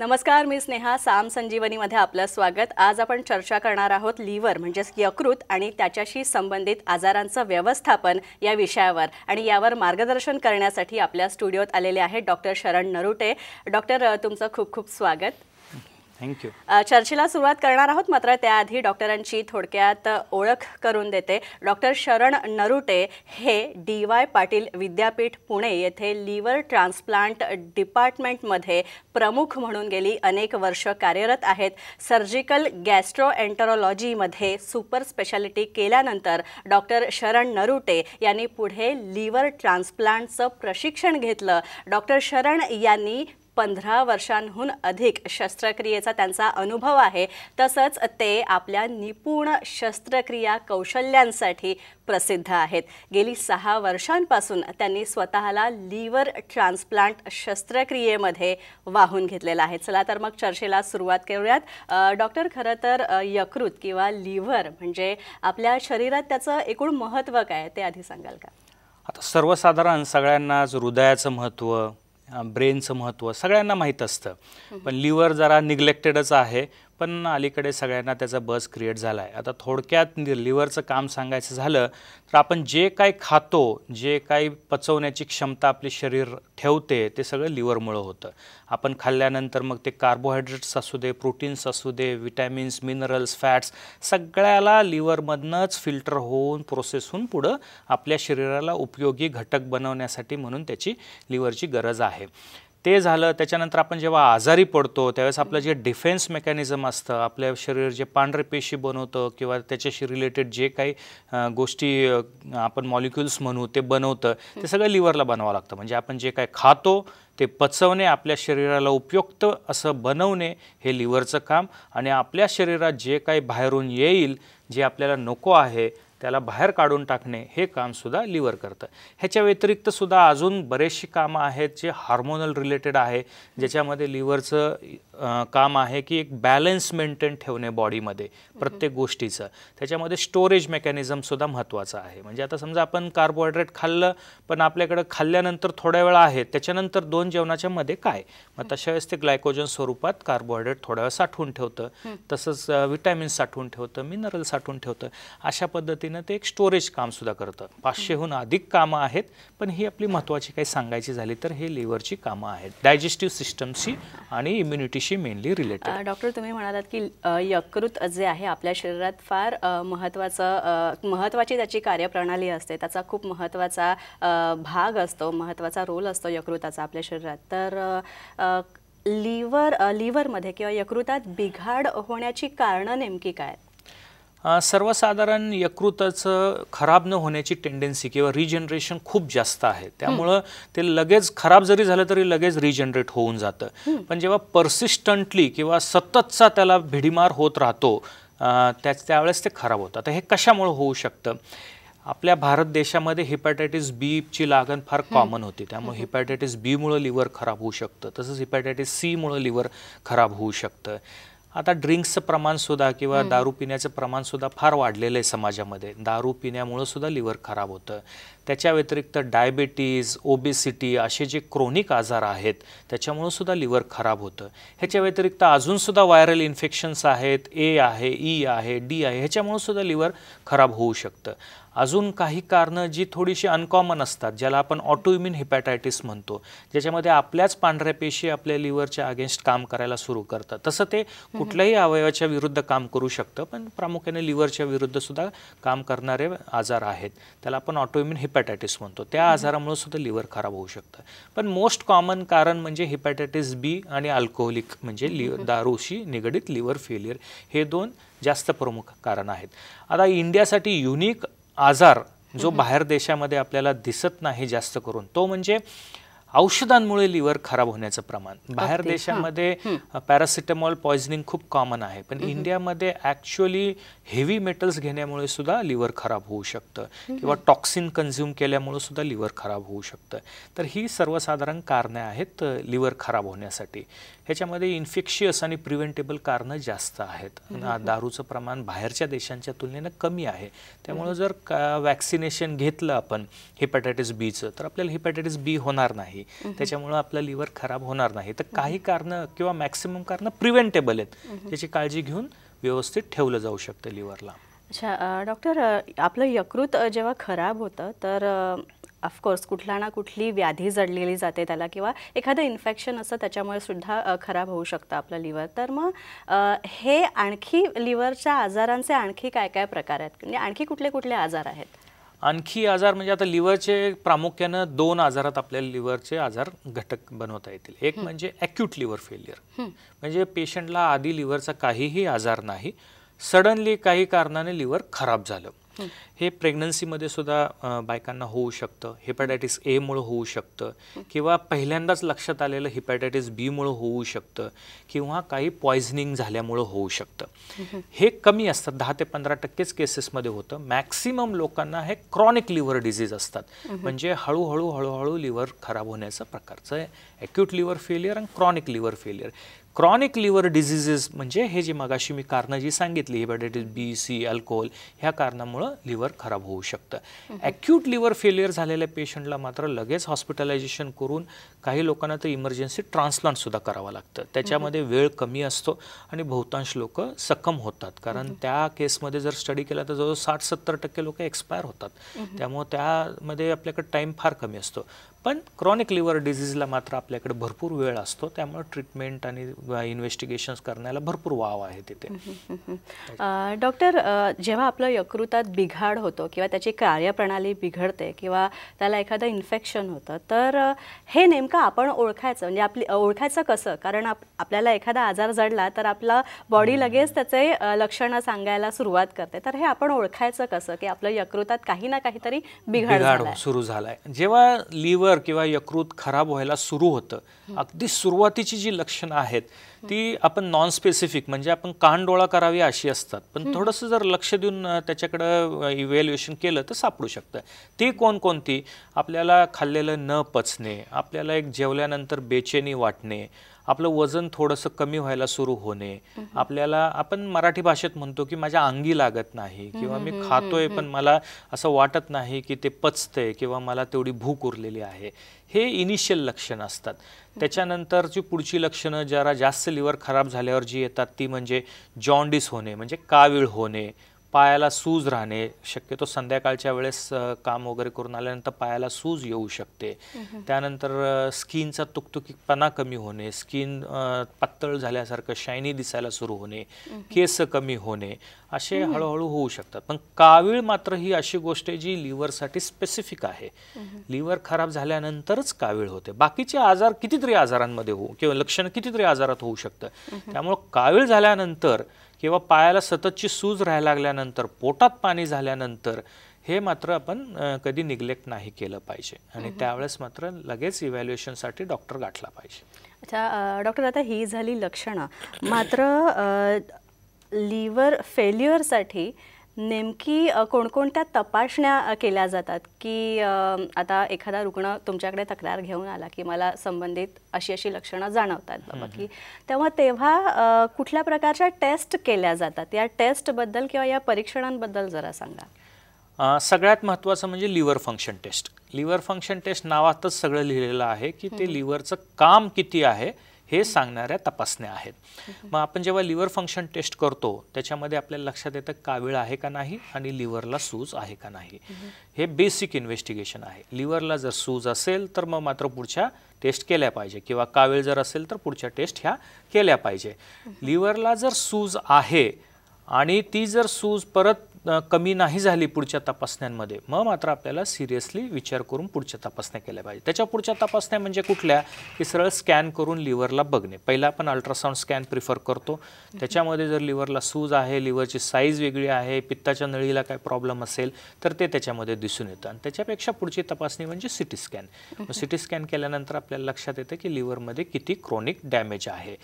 नमस्कार, मी स्नेहा. साम संजीवनीमध्ये आपलं स्वागत. आज आपण चर्चा करणार आहोत लिव्हर म्हणजेच यकृत आणि त्याच्याशी संबंधित आजारांचं व्यवस्थापन या विषयावर. आणि यावर मार्गदर्शन करण्यासाठी आपल्या स्टुडिओत आलेले आहेत डॉक्टर शरण नरुटे. डॉक्टर, तुमचं खूप खूप स्वागत. थँक्यू. चर्चेला सुरुवात करणार आहोत, मात्र त्याआधी डॉक्टरांची थोडक्यात ओळख करून देते. डॉक्टर शरण नरुटे हे DY पाटील विद्यापीठ पुणे येथे लिव्हर ट्रान्सप्लांट डिपार्टमेंटमध्ये प्रमुख म्हणून गेली अनेक वर्ष कार्यरत आहेत. सर्जिकल गॅस्ट्रोएंटरोलॉजीमध्ये सुपर स्पेशालिटी केल्यानंतर डॉक्टर शरण नरुटे यांनी पुढे लिव्हर ट्रान्सप्लांटचं प्रशिक्षण घेतलं. डॉक्टर शरण यांनी 15 वर्षांहून अधिक शस्त्रक्रियेचा त्यांचा अनुभव आहे. तसंच ते आपल्या निपुण शस्त्रक्रिया कौशल्यांसाठी प्रसिद्ध आहेत. गेली 6 वर्षांपासून त्यांनी स्वतःला लिव्हर ट्रान्सप्लांट शस्त्रक्रियेमध्ये वाहून घेतलेलं आहे. चला तर मग चर्चेला सुरुवात करूयात. डॉक्टर, खरं तर यकृत किंवा लिव्हर म्हणजे आपल्या शरीरात त्याचं एकूण महत्त्व काय ते आधी सांगाल का? आता सर्वसाधारण सगळ्यांना हृदयाचं महत्त्व, ब्रेनचं महत्त्व सगळ्यांना माहीत असतं, पण लिव्हर जरा निग्लेक्टेडच आहे. पण अलीकडे सगळ्यांना त्याचा बज क्रिएट झाला आहे. आता थोडक्यात लिव्हरचं काम सांगायचं झालं तर आपण जे काही खातो, जे काही पचवण्याची क्षमता आपले शरीर ठेवते ते सगळं लिव्हरमुळं होतं. आपण खाल्ल्यानंतर मग ते कार्बोहायड्रेट्स असू दे, प्रोटीन्स असू दे, विटॅमिन्स, मिनरल्स, फॅट्स सगळ्याला लिव्हरमधनंच फिल्टर होऊन प्रोसेस होऊन पुढं आपल्या शरीराला उपयोगी घटक बनवण्यासाठी म्हणून त्याची लिव्हरची गरज आहे. ते झालं. त्याच्यानंतर आपण जेव्हा आजारी पडतो त्यावेळेस आपलं जे डिफेन्स मेकॅनिझम असतं, आपल्या शरीर जे पांढरे पेशी बनवतं किंवा त्याच्याशी रिलेटेड जे काही गोष्टी आपण मॉलिक्युल्स म्हणू ते बनवतं, ते सगळं लिव्हरला बनवावं लागतं. म्हणजे आपण जे काही खातो ते पचवणे, आपल्या शरीराला उपयुक्त असं बनवणे हे लिव्हरचं काम. आणि आपल्या शरीरात जे काही बाहेरून येईल, जे आपल्याला नको आहे त्याला बाहेर काढून टाकणे हे कामसुद्धा लिव्हर करतं. ह्याच्या व्यतिरिक्तसुद्धा अजून बरेचशी कामं आहेत जे हार्मोनल रिलेटेड आहे, ज्याच्यामध्ये लिव्हरचं काम आहे की एक बॅलन्स मेंटेन ठेवणे बॉडीमध्ये प्रत्येक गोष्टीचं. त्याच्यामध्ये स्टोरेज मेकॅनिझमसुद्धा महत्त्वाचं आहे. म्हणजे आता समजा आपण कार्बोहायड्रेट खाल्लं, पण आपल्याकडं खाल्ल्यानंतर थोड्या वेळा आहे, त्याच्यानंतर 2 जेवणाच्या मध्ये काय, मग तशा वेळेस ते ग्लायकोजन स्वरूपात कार्बोहायड्रेट थोड्या वेळ साठवून ठेवतं, तसंच विटॅमिन्स साठवून ठेवतं, मिनरल साठवून ठेवतं. अशा पद्धतीनं ते एक स्टोरेज कामसुद्धा करतं. 500हून अधिक कामं आहेत, पण ही आपली महत्त्वाची काही सांगायची झाली तर हे लिव्हरची कामं आहेत. डायजेस्टिव्ह सिस्टमशी आणि इम्युनिटीशी मेनली रिलेटेड. डॉक्टर, तुम्ही म्हणालात की यकृत जे आहे आपल्या शरीरात फार महत्त्वाची त्याची कार्यप्रणाली असते, त्याचा खूप महत्त्वाचा भाग असतो, महत्त्वाचा रोल असतो यकृताचा आपल्या शरीरात. तर लिव्हरमध्ये किंवा यकृतात बिघाड होण्याची कारणं नेमकी काय? सर्वसाधारण यकृताचं खराब न होण्याची टेंडन्सी किंवा रिजनरेशन खूप जास्त आहे. त्यामुळं ते लगेच खराब जरी झालं तरी लगेच रिजनरेट होऊन जातं. पण जेव्हा पर्सिस्टंटली किंवा सततचा त्याला भिडीमार होत राहतो त्यावेळेस ते खराब होतं. आता हे कशामुळे होऊ शकतं? आपल्या भारत देशामध्ये हिपॅटायटिस बीची लागण फार कॉमन होती, त्यामुळे हिपॅटायटिस बीमुळं लिव्हर खराब होऊ शकतं. तसंच हिपॅटायटिस सीमुळं लिव्हर खराब होऊ शकतं. आता ड्रिंक्सचं प्रमाणसुद्धा किंवा दारू पिण्याचं प्रमाणसुद्धा फार वाढलेलं आहे समाजामध्ये. दारू पिण्यामुळं सुद्धा लिव्हर खराब होतं. त्याच्या व्यतिरिक्त डायबिटीज, ओबेसिटी असे जे क्रोनिक आजार आहेत त्याच्यामुळं सुद्धा लिव्हर खराब होतं. ह्याच्या व्यतिरिक्त अजूनसुद्धा व्हायरल इन्फेक्शन्स आहेत, ए आहे, ई आहे, डी आहे, ह्याच्यामुळं सुद्धा लिव्हर खराब होऊ शकतं. अजून काही कारणं जी थोडीशी अनकॉमन असतात, ज्याला आपण ऑटोइम्युन हिपॅटायटिस म्हणतो, ज्याच्यामध्ये आपल्याच पांढऱ्या पेशी आपल्या लिव्हरच्या अगेन्स्ट काम करायला सुरू करतात. तसं ते कुठल्याही अवयवाच्या विरुद्ध काम करू शकतं, पण प्रामुख्याने लिव्हरच्या विरुद्ध सुद्धा काम करणारे आजार आहेत, त्याला आपण ऑटोइम्युन हिपॅटायटिस म्हणतो. त्या आजारामुळे सुद्धा लिव्हर खराब होऊ शकतं. पण मोस्ट कॉमन कारण म्हणजे हिपॅटायटिस बी आणि अल्कोहोलिक म्हणजे दारूशी निगडीत लिव्हर फेलियर, हे 2 जास्त प्रमुख कारण आहेत. आता इंडियासाठी युनिक आजार जो बाहेर देशामध्ये आपल्याला दिसत नाही जास्त करून, तो म्हणजे औषधांमुळे लिव्हर खराब होण्याचं प्रमाण. बाहेर देशामध्ये पॅरासिटामॉल पॉइझनिंग खूप कॉमन आहे, पण इंडियामध्ये ॲक्च्युअली हेवी मेटल्स घेण्यामुळे सुद्धा लिव्हर खराब होऊ शकतं किंवा टॉक्सिन कन्झ्युम केल्यामुळे सुद्धा लिव्हर खराब होऊ शकतं. तर ही सर्वसाधारण कारणे आहेत लिव्हर खराब होण्यासाठी. ह्याच्यामध्ये इन्फेक्शियस आणि प्रिव्हेंटेबल कारणं जास्त आहेत. दारूचं प्रमाण बाहेरच्या देशांच्या तुलनेनं कमी आहे. त्यामुळे जर वॅक्सिनेशन घेतलं आपण हेपॅटायटिस बीचं तर आपल्याला हेपॅटायटिस बी होणार नाही, त्याच्यामुळं आपलं लिव्हर खराब होणार नाही. तर काही कारणं किंवा मॅक्सिमम कारणं प्रिव्हेंटेबल आहेत, त्याची काळजी घेऊन व्यवस्थित ठेवलं जाऊ शकतं लिव्हरला. अच्छा डॉक्टर, आपलं यकृत जेव्हा खराब होतं तर ऑफकोर्स कुठला ना कुठली व्याधी जडलेली जाते त्याला, किंवा एखादं इन्फेक्शन असतं त्याच्यामुळे सुद्धा खराब होऊ शकतं आपलं लिव्हर. तर मग हे आणखी लिव्हरच्या आजारांचे आणखी काय काय प्रकार आहेत, म्हणजे आणखी कुठले कुठले आजार आहेत? आणखी आजार म्हणजे आता लिव्हरचे प्रामुख्यानं 2 आजारात आपल्याला लिव्हरचे आजार घटक बनवता येतील. एक म्हणजे ॲक्यूट लिव्हर फेल्युअर, म्हणजे पेशंटला आधी लिव्हरचा काहीही आजार नाही, सडनली काही कारणाने लिव्हर खराब झालं. हे प्रेग्नन्सीमध्ये सुद्धा बायकांना होऊ शकतं, हेपॅटायटिस एमुळं होऊ शकतं, किंवा पहिल्यांदाच लक्षात आलेलं हेपॅटायटिस बीमुळं होऊ शकतं, किंवा काही पॉयझनिंग झाल्यामुळं होऊ शकतं. हे कमी असतात, 10 ते 15% केसेसमध्ये होतं. मॅक्सिमम लोकांना हे क्रॉनिक लिव्हर डिझीज असतात, म्हणजे हळूहळू लिव्हर खराब होण्याचं प्रकारचं आहे ॲक्यूट लिव्हर फेल्युअर आणि chronic liver failure. Chronic liver diseases म्हणजे हे जी मगाशी मी कारणं जी सांगितली, हेपॅटायटिस बी, सी, अल्कोहोल, ह्या कारणामुळं लिव्हर खराब होऊ शकतं. ॲक्यूट लिव्हर फेल्युअर झालेल्या पेशंटला मात्र लगेच हॉस्पिटलायझेशन करून काही लोकांना तर इमर्जन्सी ट्रान्सप्लांटसुद्धा करावं लागतं. त्याच्यामध्ये वेळ कमी असतो आणि बहुतांश लोक सक्षम होतात, कारण त्या केसमध्ये जर स्टडी केला तर जवळ 60-70% लोक एक्सपायर होतात. त्यामुळे त्यामध्ये आपल्याकडे टाईम फार कमी असतो. पण क्रॉनिक लिव्हर डिझीजला मात्र आपल्याकडे भरपूर वेळ असतो, त्यामुळे ट्रीटमेंट आणि इन्व्हेस्टिगेशन्स करण्याला भरपूर वाव आहे तिथे. डॉक्टर, जेव्हा आपलं यकृतात बिघाड होतो किंवा त्याची कार्यप्रणाली बिघडते किंवा त्याला एखादं इन्फेक्शन होतं, तर हे नेमकं आपण ओळखायचं, म्हणजे ओळखायचं कसं? कारण आपल्याला एखादा आजार जडला तर आपला बॉडी लगेच त्याचे लक्षणं सांगायला सुरुवात करते. तर हे आपण ओळखायचं कसं की आपलं यकृतात काही ना काहीतरी बिघाड सुरू झालाय? जेव्हा लिव्हर किंवा यकृत खराब व्हायला सुरू होतं, अगदी सुरुवातीची जी लक्षणं आहेत ती आपण नॉन स्पेसिफिक, म्हणजे आपण कानडोळा करावी अशी असतात, पण थोडंसं जर लक्ष देऊन त्याच्याकडं इव्हॅल्युएशन केलं तर सापडू शकतं. ती कोणकोणती? आपल्याला खाल्लेलं न पचणे, आपल्याला एक जेवल्यानंतर बेचैनी वाटणे, आपलं वजन थोडंसं कमी व्हायला सुरू होणे, आपल्याला आपण मराठी भाषेत म्हणतो की माझ्या अंगी लागत नाही, किंवा मी खातोय पण मला असं वाटत नाही की ते पचतंय किंवा मला तेवढी भूक उरलेली आहे. हे इनिशियल लक्षणं असतात. त्याच्यानंतरची पुढची लक्षणं जरा जास्त लिव्हर खराब झाल्यावर जी येतात ती म्हणजे जॉन्डिस होणे, म्हणजे कावीळ होणे, पायाला सूज राहणे, शक्यतो संध्याकाळच्या वेळेस काम वगैरे करून आल्यानंतर पायाला सूज येऊ शकते. त्यानंतर स्किनचा तुकतुकीपणा कमी होणे, स्किन पातळ झाल्यासारखं शायनी दिसायला सुरू होणे, केस कमी होणे, असे हळूहळू होऊ शकतात. पण कावीळ मात्र ही अशी गोष्ट आहे जी लिव्हरसाठी स्पेसिफिक आहे. लिव्हर खराब झाल्यानंतरच कावीळ होते. बाकीचे आजार कितीतरी आजारांमध्ये होऊ किंवा लक्षणं कितीतरी आजारात होऊ शकतं. त्यामुळं कावीळ झाल्यानंतर किंवा पायाला सततची सूज राहायला लागल्यानंतर, पोटात पाणी झाल्यानंतर, हे मात्र आपण कधी निग्लेक्ट नाही केलं पाहिजे आणि त्यावेळेस मात्र लगेच इव्हॅल्युएशनसाठी डॉक्टर गाठला पाहिजे. अच्छा डॉक्टर, आता ही झाली लक्षणं, मात्र लिव्हर फेल्युअरसाठी नेमकी कोणकोणत्या तपासण्या केल्या जातात? की आता एखादा रुग्ण तुमच्याकडे तक्रार घेऊन आला की मला संबंधित अशी अशी लक्षणं जाणवतात बाबा, की तेव्हा कुठल्या प्रकारच्या टेस्ट केल्या जातात? या टेस्टबद्दल किंवा या परीक्षणांबद्दल जरा सांगा. सगळ्यात महत्त्वाचं म्हणजे liver function test. Liver function test नावातच सगळं लिहिलेलं आहे की ते लिव्हरचं काम किती आहे हे सांगणाऱ्या तपासण्या आहेत. मग आपण जेव्हा लिव्हर फंक्शन टेस्ट करतो त्याच्यामध्ये आपल्याला लक्षात येतं कावीळ आहे का नाही आणि लिव्हरला सूज आहे का नाही. हे बेसिक इन्व्हेस्टिगेशन आहे. लिव्हरला जर सूज असेल तर मग मात्र पुढच्या टेस्ट केल्या पाहिजे, किंवा कावीळ जर असेल तर पुढच्या टेस्ट ह्या केल्या पाहिजे. लिव्हरला जर सूज आहे आणि ती जर सूज परत कमी नाही झाली पुढच्या तपासण्यांमध्ये, मग मात्र आपल्याला सिरियसली विचार करून पुढच्या तपासण्या केल्या पाहिजे. त्याच्या पुढच्या तपासण्या म्हणजे कुठल्या? की सरळ स्कॅन करून लिव्हरला बघणे. पहिला आपण अल्ट्रासाऊंड स्कॅन प्रिफर करतो. त्याच्यामध्ये जर लिव्हरला सूज आहे, लिव्हरची साईज वेगळी आहे, पित्ताच्या नळीला काय प्रॉब्लेम असेल तर ते त्याच्यामध्ये दिसून येतं. आणि त्याच्यापेक्षा पुढची तपासणी म्हणजे सिटी स्कॅन. सिटी स्कॅन केल्यानंतर आपल्याला लक्षात येतं की लिव्हरमध्ये किती क्रोनिक डॅमेज आहे.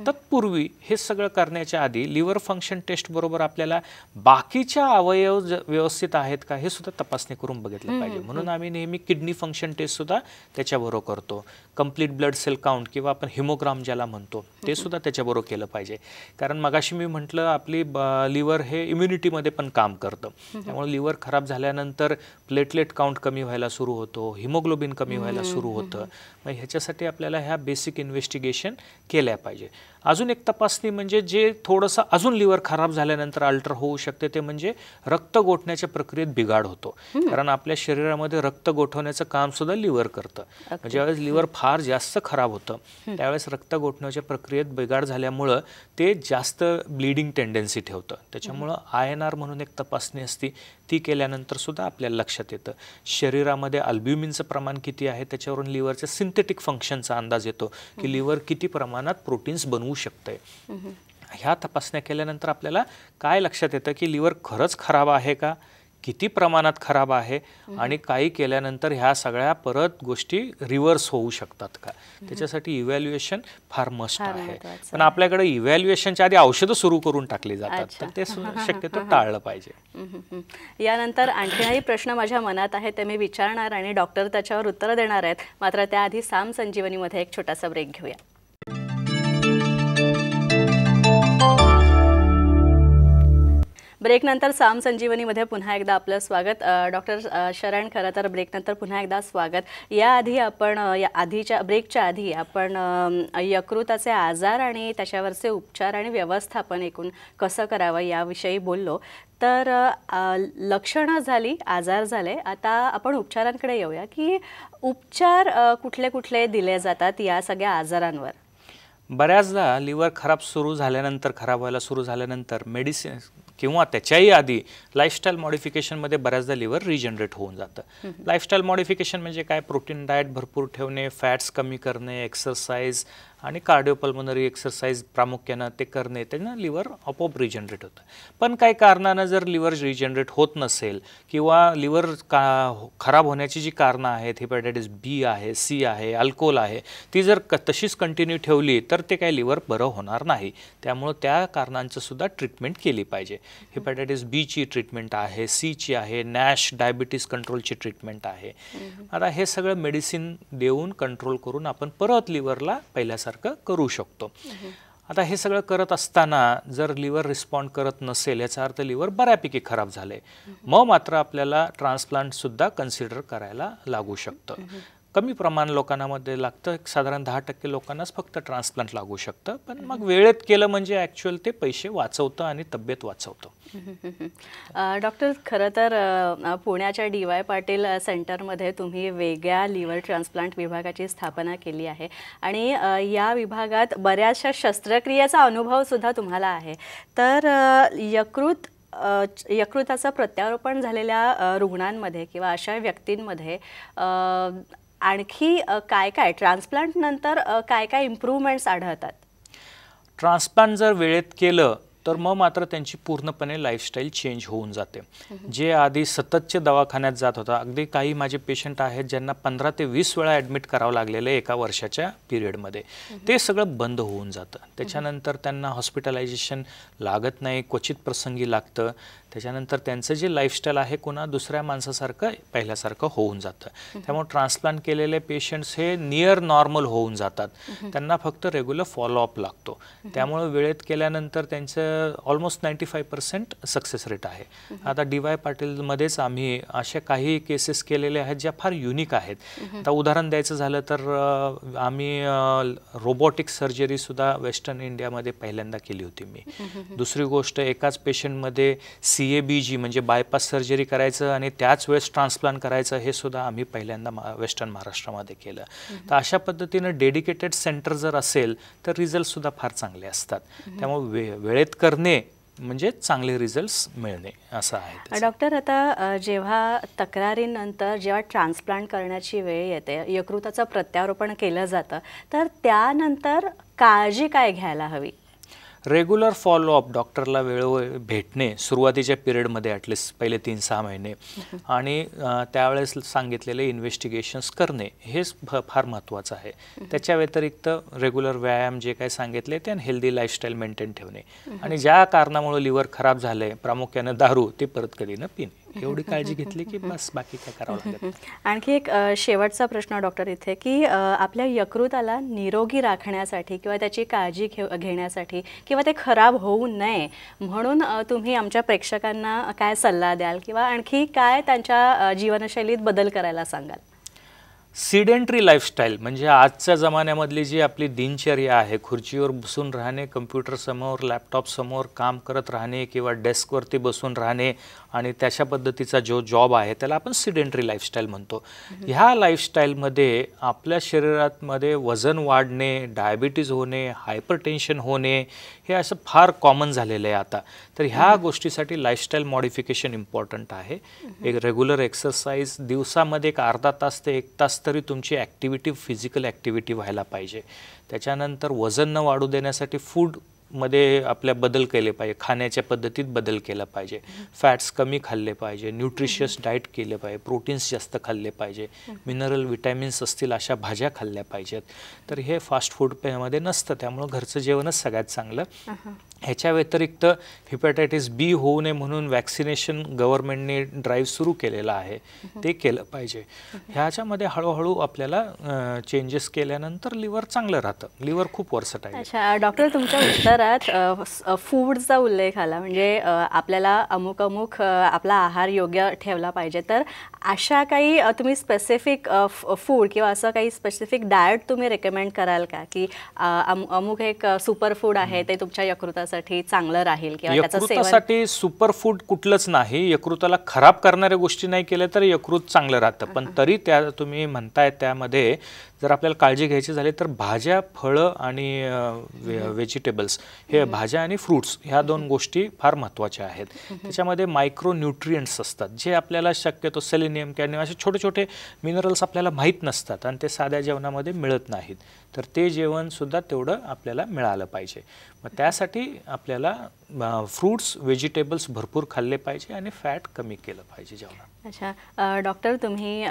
तत्पूर्वी हे सगळं करण्याच्या आधी लिव्हर फंक्शन टेस्ट बरोबर आपल्याला बाकीच्या अवयव व्यवस्थित आहेत का हे सुद्धा तपासणी करून बघितलं पाहिजे. म्हणून आम्ही नेहमी किडनी फंक्शन टेस्ट सुद्धा त्याच्याबरोबर करतो. कंप्लीट ब्लड सेल काउंट किंवा आपण हिमोग्राम ज्याला म्हणतो ते सुद्धा त्याच्याबरोबर केलं पाहिजे. कारण मगाशी मी म्हटलं आपली लिव्हर हे इम्युनिटीमध्ये पण काम करतं. त्यामुळे लिव्हर खराब झाल्यानंतर प्लेटलेट काउंट कमी व्हायला सुरू होतो, हिमोग्लोबिन कमी व्हायला सुरू होतं. मग ह्याच्यासाठी आपल्याला ह्या बेसिक इन्व्हेस्टिगेशन केल्या पाहिजे. अजून एक तपासणी म्हणजे जे थोडंसं अजून लिव्हर खराब झाल्यानंतर अल्टर होऊ शकते ते म्हणजे रक्त गोठण्याच्या प्रक्रियेत बिघाड होतो. कारण आपल्या शरीरामध्ये रक्त गोठवण्याचं काम सुद्धा लिव्हर करतं. ज्यावेळेस लिव्हर फार जास्त खराब होतं त्यावेळेस रक्त गोठण्याच्या प्रक्रियेत बिघाड झाल्यामुळं ते जास्त ब्लिडिंग टेंडन्सी ठेवतं. त्याच्यामुळं INR म्हणून एक तपासणी असते, ती केल्यानंतर सुद्धा आपल्याला लक्षात येतं. शरीरामध्ये अल्ब्युमिनचं प्रमाण किती आहे त्याच्यावरून लिव्हरच्या सिंथेटिक फंक्शनचा अंदाज येतो की लिव्हर किती प्रमाणात प्रोटीन्स बनवू शकतंय. ह्या तपासण्या केल्यानंतर आपल्याला काय लक्षात येतं की लिव्हर खरंच खराब आहे का, किती प्रमाणात खराब आहे आणि काही केल्यानंतर ह्या सगळ्या परत गोष्टी रिव्हर्स होऊ शकतात का. त्याच्यासाठी इव्हॅल्युएशन फार मस्ट आहे. पण आपल्याकडे इव्हॅल्युएशनच्या आधी औषधं सुरू करून टाकली जातात, तर ते शक्यतो टाळलं पाहिजे. यानंतर आणखीनही प्रश्न माझ्या मनात आहे ते मी विचारणार आणि डॉक्टर त्याच्यावर उत्तर देणार आहेत. मात्र त्याआधी साम संजीवनीमध्ये एक छोटासा ब्रेक घेऊया. ब्रेकनंतर साम संजीवनीमध्ये पुन्हा एकदा आपलं स्वागत. डॉक्टर शरण, खरं तर ब्रेकनंतर पुन्हा एकदा स्वागत. याआधी आपण ब्रेकच्या आधी आपण यकृताचे आजार आणि त्याच्यावरचे उपचार आणि व्यवस्थापन एकूण कसं करावं याविषयी बोललो. तर लक्षणं झाली, आजार झाले, आता आपण उपचारांकडे येऊया की उपचार कुठले कुठले दिले जातात या सगळ्या आजारांवर. बऱ्याचदा लिव्हर खराब व्हायला सुरू झाल्यानंतर मेडिसिन किंवा त्याच्याही आधी लाईफस्टाईल मॉडिफिकेशनमध्ये बऱ्याचदा लिव्हर रिजनरेट होऊन जातं. लाईफस्टाईल मॉडिफिकेशन म्हणजे काय, प्रोटीन डाएट भरपूर ठेवणे, फॅट्स कमी करणे, एक्सरसाइज आणि कार्डिओपल्मोनरी एक्सरसाइज प्रामुख्यानं ते करणे, त्यानं लिव्हर आपोआप रिजनरेट होतं. पण काही कारणानं जर लिव्हर रिजनरेट होत नसेल किंवा लिव्हर खराब होण्याची जी कारणं आहेत, हेपॅटायटिस B आहे, C आहे, अल्कोहोल आहे, ती जर तशीच कंटिन्यू ठेवली तर ते काही लिव्हर बरं होणार नाही. त्यामुळं त्या कारणांचं सुद्धा ट्रीटमेंट केली पाहिजे. हेपॅटायटिस B ची ट्रीटमेंट आहे, C ची आहे, नॅश डायबिटीस कंट्रोलची ट्रीटमेंट आहे. आता हे सगळं मेडिसिन देऊन कंट्रोल करून आपण परत लिव्हरला पहिल्यासारखं करू शकतो. आता हे सगळं करत असताना जर लिव्हर रिस्पॉन्ड करत नसेल याचा अर्थ लिव्हर बऱ्यापैकी खराब झाले, मग मात्र आपल्याला ट्रान्सप्लांट सुद्धा कन्सिडर करायला लागू शकतं. कमी प्रमाण लोकांमध्ये लागतं, साधारण 10% लोकांनाच फक्त ट्रान्सप्लांट लागू शकतं. पण मग वेळेत केलं म्हणजे ॲक्च्युअल ते पैसे वाचवतं आणि तब्येत वाचवतं. डॉक्टर, खरं तर पुण्याच्या DY पाटील सेंटरमध्ये तुम्ही वेगळ्या लिव्हर ट्रान्सप्लांट विभागाची स्थापना केली आहे आणि या विभागात बऱ्याचशा शस्त्रक्रियेचा अनुभवसुद्धा तुम्हाला आहे. तर यकृताचं प्रत्यारोपण झालेल्या रुग्णांमध्ये किंवा अशा व्यक्तींमध्ये आणखी काय काय ट्रान्सप्लांट नंतर काय काय इम्प्रूव्हमेंट्स आढळतात? ट्रान्सप्लांट जर वेळेत केलं तर मग मात्र त्यांची पूर्णपणे लाईफस्टाईल चेंज होऊन जाते. जे आधी सततचे दवाखान्यात जात होता, अगदी काही माझे पेशंट आहेत ज्यांना 15 ते 20 वेळा ॲडमिट करावं लागलेलं आहे एका वर्षाच्या पिरियडमध्ये, ते सगळं बंद होऊन जातं. त्याच्यानंतर त्यांना हॉस्पिटलायझेशन लागत नाही, क्वचित प्रसंगी लागतं. त्याच्यानंतर त्यांचं जे लाईफस्टाईल आहे कोणा दुसऱ्या माणसासारखं पहिल्यासारखं होऊन जातं. त्यामुळे ट्रान्सप्लांट केलेले पेशंट्स हे नियर नॉर्मल होऊन जातात. त्यांना फक्त रेग्युलर फॉलोअप लागतो. त्यामुळे वेळेत केल्यानंतर त्यांचं ऑलमोस्ट 95% सक्सेस रेट आहे. आता DY पाटीलमध्येच आम्ही अशा काही केसेस केलेले आहेत ज्या फार युनिक आहेत. आता उदाहरण द्यायचं झालं तर आम्ही रोबोटिक सर्जरीसुद्धा वेस्टर्न इंडियामध्ये पहिल्यांदा केली होती मी. दुसरी गोष्ट, एकाच पेशंटमध्ये CABG म्हणजे बायपास सर्जरी करायचं आणि त्याच वेळेस ट्रान्सप्लांट करायचं, हे सुद्धा आम्ही पहिल्यांदा वेस्टर्न महाराष्ट्रामध्ये केलं. तर अशा पद्धतीनं डेडिकेटेड सेंटर जर असेल तर रिझल्टसुद्धा फार चांगले असतात. त्यामुळे वेळेत करणे म्हणजे चांगले रिझल्ट्स मिळणे असं आहे. डॉक्टर, आता जेव्हा तक्रारीनंतर जेव्हा ट्रान्सप्लांट करण्याची वेळ येते, यकृताचं प्रत्यारोपण केलं जातं, तर त्यानंतर काळजी काय घ्यायला हवी? रेग्युलर फॉलोअप डॉक्टरला वेळोवेळी भेटणे सुरुवातीच्या पिरियडमध्ये ॲटलिस्ट पहिले 3-6 महिने आणि त्यावेळेस सांगितलेले इन्व्हेस्टिगेशन्स करणे हेच फार महत्त्वाचं आहे. त्याच्या व्यतिरिक्त रेग्युलर व्यायाम जे काही सांगितले ते आणि हेल्दी लाईफस्टाईल मेंटेन ठेवणे आणि ज्या कारणामुळे लिव्हर खराब झाले प्रामुख्याने दारू ते परत कधी न पिणे एवढी काळजी घेतली की बस बाकी काय करावं लागेल. आणखी एक शेवटचा प्रश्न डॉक्टर इथे की आपल्या यकृताला निरोगी राखण्यासाठी किंवा त्याची काळजी घेण्यासाठी किंवा ते खराब होऊ नये म्हणून तुम्ही आमच्या प्रेक्षकांना काय सल्ला द्याल किंवा आणखी काय त्यांच्या जीवनशैलीत बदल करायला सांगाल? सिडेंटरी लाईफस्टाईल म्हणजे आजच्या जमान्यामधली जी आपली दिनचर्या आहे, खुर्चीवर बसून राहणे, कम्प्युटरसमोर लॅपटॉपसमोर काम करत राहणे किंवा डेस्कवरती बसून राहणे आणि त्याच्या पद्धतीचा जो जॉब आहे त्याला आपण सिडेंटरी लाईफस्टाईल म्हणतो. ह्या लाईफस्टाईलमध्ये आपल्या शरीरामध्ये वजन वाढणे, डायबिटीज होणे, हायपरटेन्शन होणे हे असं फार कॉमन झालेलं आहे आता. तर ह्या गोष्टीसाठी लाईफस्टाईल मॉडिफिकेशन इम्पॉर्टंट आहे. एक रेग्युलर एक्सरसाइज दिवसामध्ये एक अर्धा तास ते 1 तास तरी तुमची ॲक्टिव्हिटी फिजिकल ॲक्टिव्हिटी व्हायला पाहिजे. त्याच्यानंतर वजन न वाढू देण्यासाठी फूडमध्ये आपल्या बदल केले पाहिजे, खाण्याच्या पद्धतीत बदल केला पाहिजे, फॅट्स कमी खाल्ले पाहिजे, न्यूट्रिशियस डाएट केले पाहिजे, प्रोटीन्स जास्त खाल्ले पाहिजे, मिनरल विटॅमिन्स असतील अशा भाज्या खाल्ल्या पाहिजेत. तर हे फास्ट फूडमध्ये नसतं त्यामुळं घरचं जेवणच सगळ्यात चांगलं. ह्याच्या व्यतिरिक्त हिपॅटायटिस बी होऊ नये म्हणून वॅक्सिनेशन गव्हर्नमेंटने ड्राईव्ह सुरू केलेला आहे, ते केलं पाहिजे. ह्याच्यामध्ये हळूहळू आपल्याला चेंजेस केल्यानंतर लिव्हर चांगलं राहतं. लिव्हर खूप वर्सटाईल आहे. अच्छा डॉक्टर, तुमच्या उत्तरात फूडचा उल्लेख आला म्हणजे आपल्याला अमुक अमुक आपला आहार योग्य ठेवला पाहिजे. तर अशा काही तुम्ही स्पेसिफिक फूड किंवा असं काही स्पेसिफिक डाएट तुम्ही रेकमेंड कराल का की अमुक एक सुपर फूड आहे ते तुमच्या यकृतासाठी चांगलं राहील किंवा त्याचं सेवन? यकृतासाठी सुपर फूड कुठलंच नाही. यकृताला खराब करणाऱ्या गोष्टी नाही केल्या तर यकृत चांगलं राहतं. पण तरी त्या तुम्ही म्हणताय त्यामध्ये जर आपल्याला काळजी घ्यायची झाली तर भाज्या, फळं आणि व्हेजिटेबल्स हे भाज्या आणि फ्रूट्स ह्या 2 गोष्टी फार महत्त्वाच्या आहेत. त्याच्यामध्ये मायक्रो न्यूट्रिएंट्स असतात जे आपल्याला शक्यतो सेलेनियम, कॅल्शियम असे छोटे छोटे मिनरल्स आपल्याला माहीत नसतात आणि ते साध्या जेवणामध्ये मिळत नाहीत. तर ते जेवणसुद्धा तेवढं आपल्याला मिळालं पाहिजे. मग त्यासाठी आपल्याला फ्रूट्स, व्हेजिटेबल्स भरपूर खाल्ले पाहिजे आणि फॅट कमी केलं पाहिजे जेवणात. अच्छा डॉक्टर, तुम्ही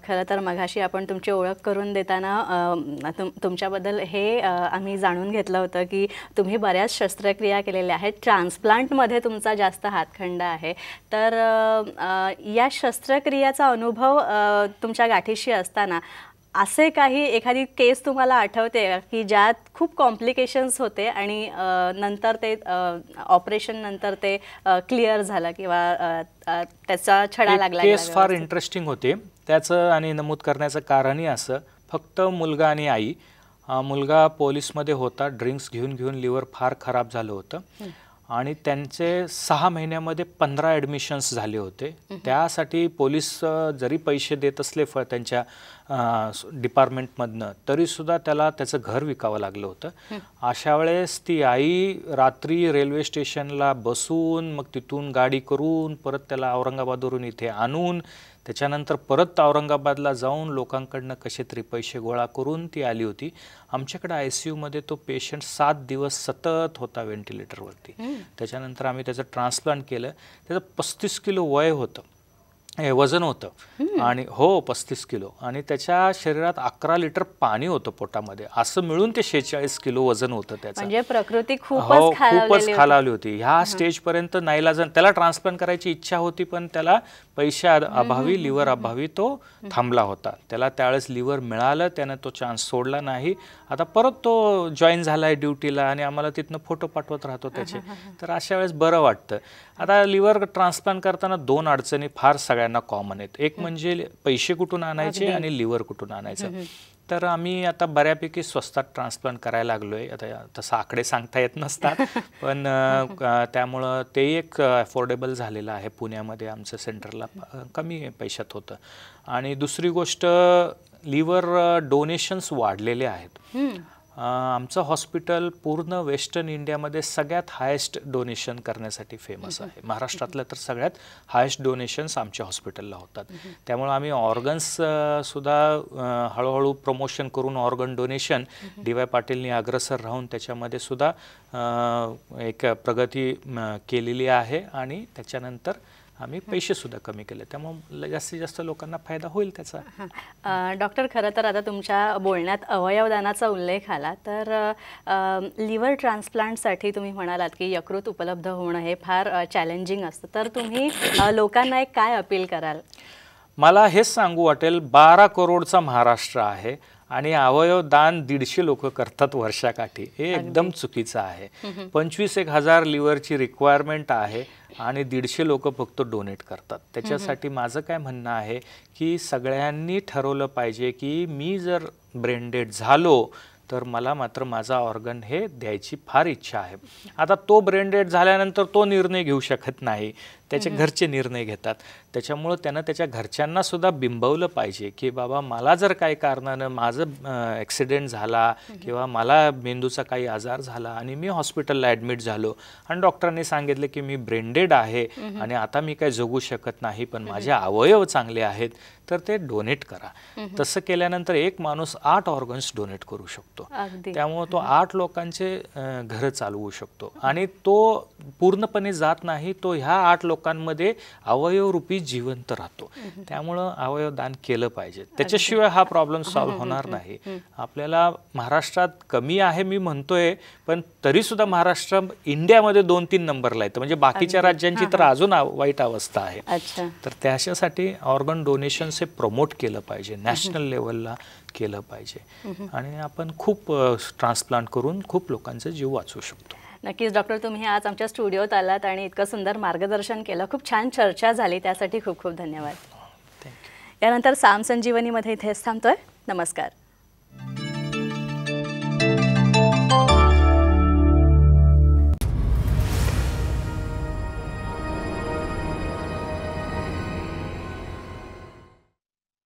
खरं तर मघाशी आपण तुमची ओळख करून देताना तुमच्याबद्दल हे आम्ही जाणून घेतलं होतं की तुम्ही बऱ्याच शस्त्रक्रिया केलेल्या आहेत, ट्रान्सप्लांटमध्ये तुमचा जास्त हातखंडा आहे. तर या शस्त्रक्रियाचा अनुभव तुमच्या गाठीशी असताना असे काही एखादी केस तुम्हाला आठवते का की ज्यात खूप कॉम्प्लिकेशन्स होते आणि नंतर ते ऑपरेशन नंतर ते क्लिअर झालं किंवा त्याचा छडा लागला? केस फार इंटरेस्टिंग होते. त्याचं आणि नमूद करण्याचं कारणही असं, फक्त मुलगा आणि आई. मुलगा पोलिसमध्ये होता, ड्रिंक्स घेऊन घेऊन लिव्हर फार खराब झालं होतं आणि त्यांचे 6 महिन्यामध्ये 15 ॲडमिशन्स झाले होते. त्यासाठी पोलीस जरी पैसे देत असले त्यांच्या डिपार्टमेंटमधनं तरीसुद्धा त्याला त्याचं घर विकावं लागलं होतं. अशा वेळेस ती आई रात्री रेल्वे स्टेशनला बसून मग तिथून गाडी करून परत त्याला औरंगाबादवरून इथे आणून त्याच्यानंतर परत औरंगाबादला जाऊन लोकांकडनं कसे तरी पैसे गोळा करून ती आली होती. आमच्याकडे ICUमध्ये तो पेशंट 7 दिवस सतत होता व्हेंटिलेटरवरती. त्याच्यानंतर आम्ही त्याचं ट्रान्सप्लांट केलं. त्याचं 35 किलो वय होतं, वजन होतं आणि 35 किलो आणि त्याच्या शरीरात 11 लिटर पाणी होतं पोटामध्ये. असं मिळून ते 46 किलो वजन होतं त्याचं. म्हणजे प्रकृती खूपच खालावली होती. ह्या स्टेजपर्यंत नाईलाजान त्याला ट्रान्सप्लांट करायची इच्छा होती पण त्याला पैशा अभावी, लिव्हर अभावी तो थांबला होता. त्याला त्यावेळेस लिव्हर मिळालं, त्यानं तो चान्स सोडला नाही. आता परत तो जॉईन झाला आहे ड्युटीला आणि आम्हाला तिथनं फोटो पाठवत राहतो त्याचे. तर अशा वेळेस बरं वाटतं. आता लिव्हर ट्रान्सप्लांट करताना 2 अडचणी फार सगळ्यांना कॉमन आहेत. एक म्हणजे पैसे कुठून आणायचे आणि लिव्हर कुठून आणायचं. तर आम्ही आता बऱ्यापैकी स्वस्तात ट्रान्सप्लांट करायला लागलोय. आता तसं आकडे सांगता येत नसतात पण त्यामुळं ते एक अफोर्डेबल झालेलं आहे. पुण्यामध्ये आमचं सेंटरला कमी पैशात होतं. आणि दुसरी गोष्ट लिव्हर डोनेशन्स वाढलेले आहेत. आमचं हॉस्पिटल पूर्ण वेस्टर्न इंडियामध्ये सगळ्यात हायेस्ट डोनेशन करण्यासाठी फेमस आहे. महाराष्ट्रातल्या तर सगळ्यात हायेस्ट डोनेशन्स आमच्या हॉस्पिटलला होतात. त्यामुळे आम्ही ऑर्गन्स सुद्धा हळूहळू प्रमोशन करून ऑर्गन डोनेशन डी.वाय. पाटीलनी अग्रसर राहून त्याच्यामध्ये सुद्धा एक प्रगती केलेली आहे आणि त्याच्यानंतर आम्ही पैसे सुद्धा कमी केले. त्यामुळे जास्तीत जास्त लोकांना फायदा होईल त्याचा. डॉक्टर, खरं तर आता तुमच्या बोलण्यात अवयवदानाचा उल्लेख आला तर लिव्हर ट्रान्सप्लांटसाठी तुम्ही म्हणालात की यकृत उपलब्ध होणं हे फार चॅलेंजिंग असतं, तर तुम्ही लोकांना एक काय अपील कराल? मला हेच सांगू वाटेल, 12 करोडचा महाराष्ट्र आहे आणि अवयव दान 150 लोक करतात वर्षाकाठी. हे एकदम चुकीचं आहे. 25,000 लिव्हरची रिक्वायरमेंट आहे आणि 150 लोक फक्त डोनेट करतात. त्याच्यासाठी माझं काय म्हणणं आहे की सगळ्यांनी ठरवलं पाहिजे की मी जर ब्रेन डेड झालो तर मला मात्र माझा ऑर्गन हे द्यायची फार इच्छा आहे. आता तो ब्रेन डेड झाल्यानंतर तो निर्णय घेऊ शकत नाही, त्याचे घरचे निर्णय घेतात. त्याच्यामुळं त्यानं त्याच्या घरच्यांना सुद्धा बिंबवलं पाहिजे की बाबा मला जर काही कारणानं माझं ॲक्सिडेंट झाला किंवा मला मेंदूचा काही आजार झाला आणि मी हॉस्पिटलला ॲडमिट झालो आणि डॉक्टरांनी सांगितलं की मी ब्रेन डेड आहे आणि आता मी काही जगू शकत नाही, पण माझे अवयव चांगले आहेत, तर ते डोनेट करा. तसं केल्यानंतर एक माणूस 8 ऑर्गन्स डोनेट करू शकतो. त्यामुळे तो 8 लोकांचे घरं चालवू शकतो आणि तो पूर्णपणे जात नाही, तो ह्या 8 लोकांमध्ये अवयवरूपी जिवंत राहतो. त्यामुळं अवयव दान केलं पाहिजे. त्याच्याशिवाय हा प्रॉब्लेम सॉल्व्ह होणार नाही. आपल्याला महाराष्ट्रात कमी आहे मी म्हणतोय, पण तरी सुद्धा महाराष्ट्र इंडियामध्ये 2-3 नंबरला येतं. म्हणजे बाकीच्या राज्यांची तर अजून वाईट अवस्था आहे. तर त्याच्यासाठी ऑर्गन डोनेशन हे प्रमोट केलं पाहिजे, नॅशनल लेवलला केलं पाहिजे आणि आपण खूप ट्रान्सप्लांट करून खूप लोकांचे जीव वाचवू शकतो. नक्कीच डॉक्टर, तुम्ही आज आमच्या स्टुडिओत आलात आणि इतकं सुंदर मार्गदर्शन केलं. खूप छान चर्चा झाली, त्यासाठी खूप खूप धन्यवाद. यानंतर साम संजीवनीमध्ये इथेच थांबतोय. नमस्कार.